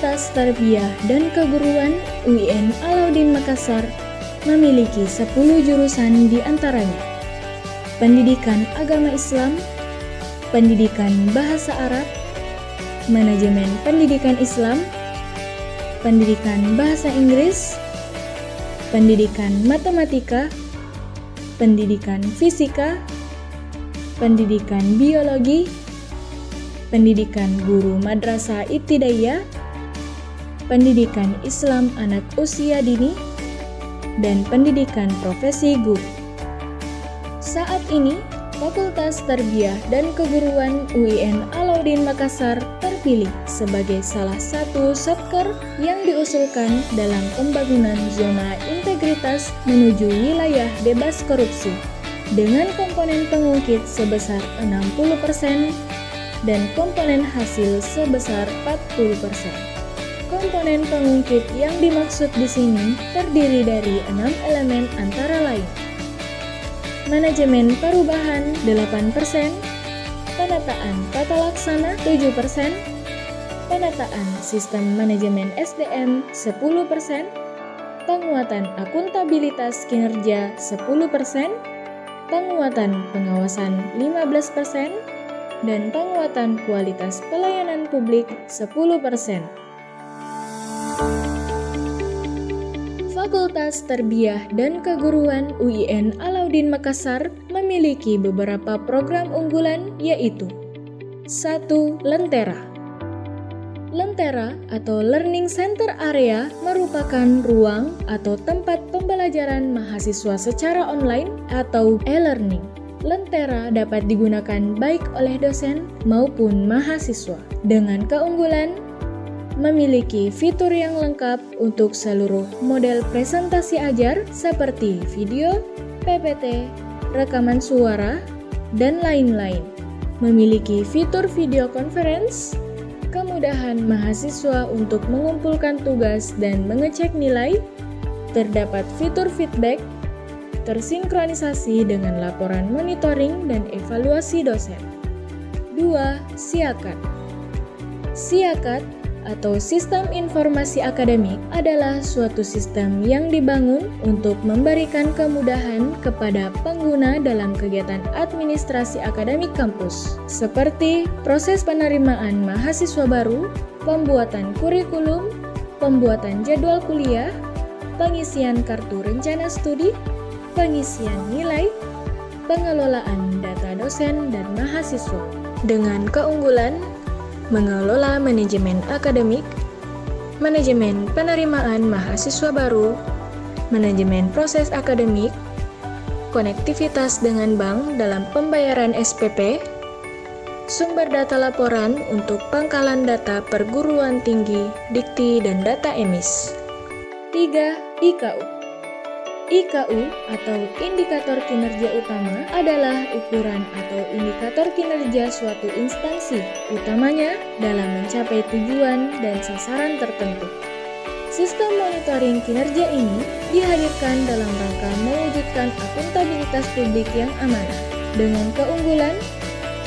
Fakultas Tarbiyah dan Keguruan UIN Alauddin Makassar memiliki 10 jurusan di antaranya: Pendidikan Agama Islam, Pendidikan Bahasa Arab, Manajemen Pendidikan Islam, Pendidikan Bahasa Inggris, Pendidikan Matematika, Pendidikan Fisika, Pendidikan Biologi, Pendidikan Guru Madrasah Ibtidaiyah, Pendidikan Islam Anak Usia Dini, dan Pendidikan Profesi Guru. Saat ini, Fakultas Tarbiyah dan Keguruan UIN Alauddin Makassar terpilih sebagai salah satu satker yang diusulkan dalam pembangunan zona integritas menuju wilayah bebas korupsi dengan komponen pengungkit sebesar 60% dan komponen hasil sebesar 40%. Komponen pengungkit yang dimaksud di sini terdiri dari 6 elemen antara lain: manajemen perubahan 8%, penataan tata laksana 7%, penataan sistem manajemen SDM 10%, penguatan akuntabilitas kinerja 10%, penguatan pengawasan 15%, dan penguatan kualitas pelayanan publik 10%. Fakultas Tarbiyah dan Keguruan UIN Alauddin Makassar memiliki beberapa program unggulan, yaitu 1. Lentera. Lentera atau Learning Center Area merupakan ruang atau tempat pembelajaran mahasiswa secara online atau e-learning. Lentera dapat digunakan baik oleh dosen maupun mahasiswa dengan keunggulan memiliki fitur yang lengkap untuk seluruh model presentasi ajar seperti video, PPT, rekaman suara, dan lain-lain. Memiliki fitur video conference, kemudahan mahasiswa untuk mengumpulkan tugas dan mengecek nilai, terdapat fitur feedback, tersinkronisasi dengan laporan monitoring dan evaluasi dosen. 2. Siakat. Siakat atau Sistem Informasi Akademik adalah suatu sistem yang dibangun untuk memberikan kemudahan kepada pengguna dalam kegiatan administrasi akademik kampus, seperti proses penerimaan mahasiswa baru, pembuatan kurikulum, pembuatan jadwal kuliah, pengisian kartu rencana studi, pengisian nilai, pengelolaan data dosen dan mahasiswa. Dengan keunggulan mengelola manajemen akademik, manajemen penerimaan mahasiswa baru, manajemen proses akademik, konektivitas dengan bank dalam pembayaran SPP, sumber data laporan untuk pangkalan data perguruan tinggi, dikti, dan data emis. 3. IKU. IKU atau Indikator Kinerja Utama adalah ukuran atau indikator kinerja suatu instansi, utamanya dalam mencapai tujuan dan sasaran tertentu. Sistem monitoring kinerja ini dihadirkan dalam rangka mewujudkan akuntabilitas publik yang amanah. Dengan keunggulan,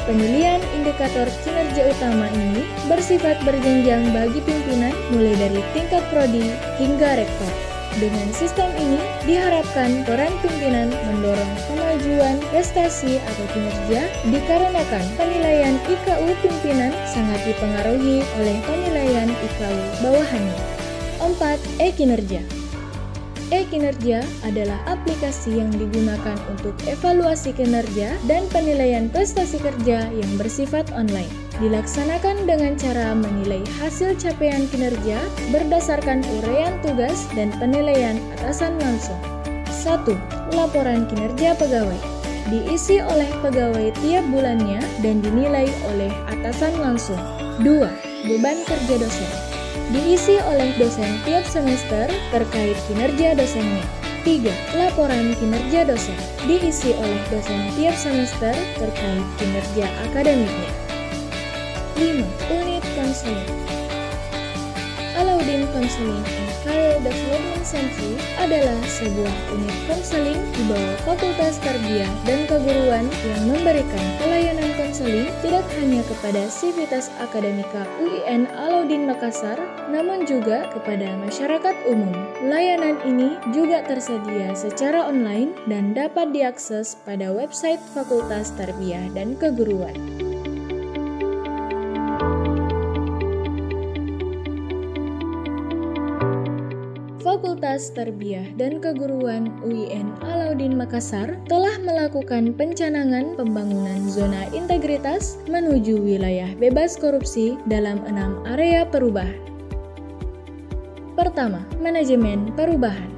penilaian indikator kinerja utama ini bersifat berjenjang bagi pimpinan mulai dari tingkat prodi hingga rektor. Dengan sistem ini, diharapkan peran pimpinan mendorong kemajuan prestasi atau kinerja dikarenakan penilaian IKU pimpinan sangat dipengaruhi oleh penilaian IKU bawahannya. 4. E-kinerja. E-kinerja adalah aplikasi yang digunakan untuk evaluasi kinerja dan penilaian prestasi kerja yang bersifat online. Dilaksanakan dengan cara menilai hasil capaian kinerja berdasarkan uraian tugas dan penilaian atasan langsung. 1. Laporan kinerja pegawai. Diisi oleh pegawai tiap bulannya dan dinilai oleh atasan langsung. 2. Beban kerja dosen. Diisi oleh dosen tiap semester terkait kinerja dosennya. 3. Laporan kinerja dosen. Diisi oleh dosen tiap semester terkait kinerja akademiknya. 5. Unit konseling. Alauddin Counseling and Career Development Center adalah sebuah unit konseling di bawah Fakultas Tarbiyah dan Keguruan yang memberikan pelayanan konseling tidak hanya kepada sivitas akademika UIN Alauddin Makassar, namun juga kepada masyarakat umum. Layanan ini juga tersedia secara online dan dapat diakses pada website Fakultas Tarbiyah dan Keguruan. Fakultas Tarbiyah dan Keguruan UIN Alauddin Makassar telah melakukan pencanangan pembangunan zona integritas menuju wilayah bebas korupsi dalam 6 area perubahan. Pertama, manajemen perubahan.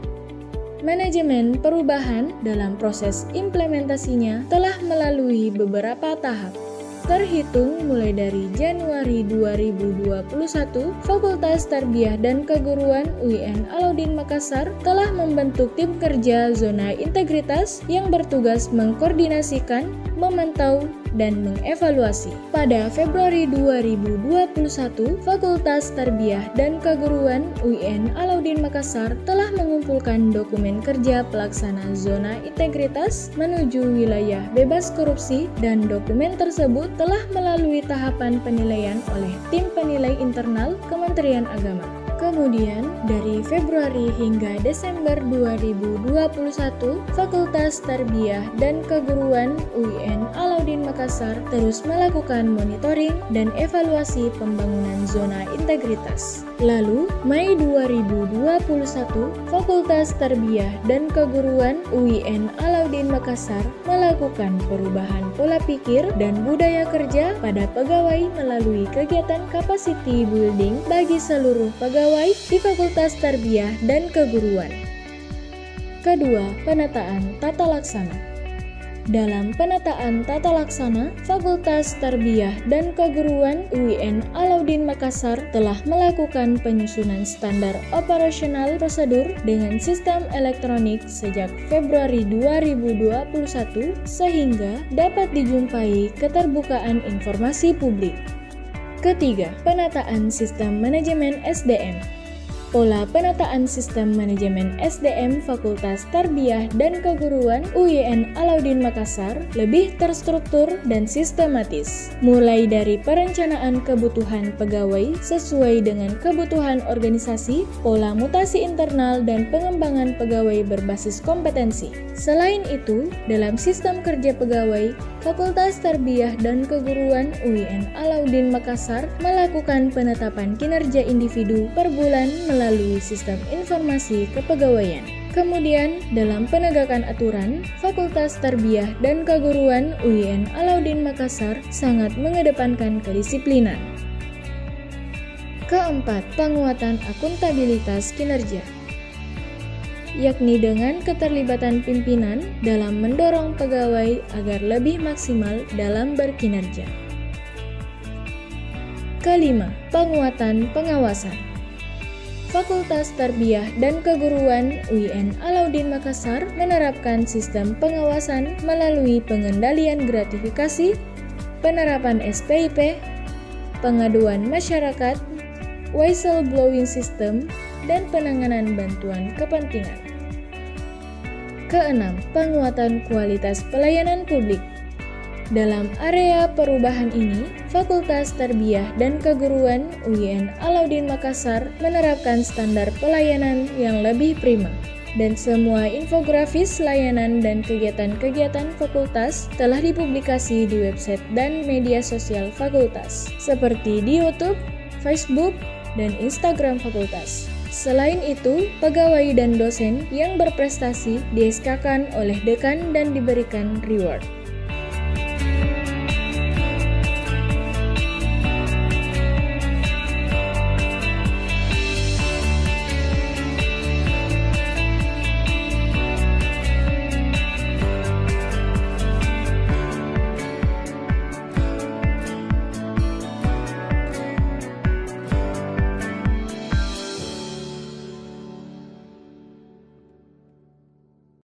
Manajemen perubahan dalam proses implementasinya telah melalui beberapa tahap. Terhitung mulai dari Januari 2021, Fakultas Tarbiyah dan Keguruan UIN Alauddin Makassar telah membentuk tim kerja zona integritas yang bertugas mengkoordinasikan, memantau, dan mengevaluasi. Pada Februari 2021, Fakultas Tarbiyah dan Keguruan UIN Alauddin Makassar telah mengumpulkan dokumen kerja pelaksana zona integritas menuju wilayah bebas korupsi dan dokumen tersebut telah melalui tahapan penilaian oleh tim penilai internal Kementerian Agama. Kemudian, dari Februari hingga Desember 2021, Fakultas Tarbiyah dan Keguruan UIN Alauddin Makassar terus melakukan monitoring dan evaluasi pembangunan zona integritas. Lalu, Mei 2021, Fakultas Tarbiyah dan Keguruan UIN Alauddin Makassar melakukan perubahan pola pikir dan budaya kerja pada pegawai melalui kegiatan capacity building bagi seluruh pegawai di Fakultas Tarbiyah dan Keguruan. Kedua, penataan tata laksana. Dalam penataan tata laksana, Fakultas Tarbiyah dan Keguruan UIN Alauddin Makassar telah melakukan penyusunan standar operasional prosedur dengan sistem elektronik sejak Februari 2021 sehingga dapat dijumpai keterbukaan informasi publik. Ketiga, penataan sistem manajemen SDM. Pola penataan sistem manajemen SDM Fakultas Tarbiyah dan Keguruan UIN Alauddin Makassar lebih terstruktur dan sistematis, mulai dari perencanaan kebutuhan pegawai sesuai dengan kebutuhan organisasi, pola mutasi internal, dan pengembangan pegawai berbasis kompetensi. Selain itu, dalam sistem kerja pegawai, Fakultas Tarbiyah dan Keguruan UIN Alauddin Makassar melakukan penetapan kinerja individu per bulan melalui sistem informasi kepegawaian. Kemudian, dalam penegakan aturan, Fakultas Tarbiyah dan Keguruan UIN Alauddin Makassar sangat mengedepankan kedisiplinan. Keempat, penguatan akuntabilitas kinerja, yakni dengan keterlibatan pimpinan dalam mendorong pegawai agar lebih maksimal dalam berkinerja. Kelima, penguatan pengawasan. Fakultas Tarbiyah dan Keguruan UIN Alauddin Makassar menerapkan sistem pengawasan melalui pengendalian gratifikasi, penerapan SPIP, pengaduan masyarakat, whistleblowing system, dan penanganan bantuan kepentingan. Keenam, penguatan kualitas pelayanan publik. Dalam area perubahan ini, Fakultas Tarbiyah dan Keguruan UIN Alauddin Makassar menerapkan standar pelayanan yang lebih prima, dan semua infografis layanan dan kegiatan-kegiatan fakultas telah dipublikasi di website dan media sosial fakultas, seperti di YouTube, Facebook, dan Instagram fakultas. Selain itu, pegawai dan dosen yang berprestasi di-SK-kan oleh dekan dan diberikan reward.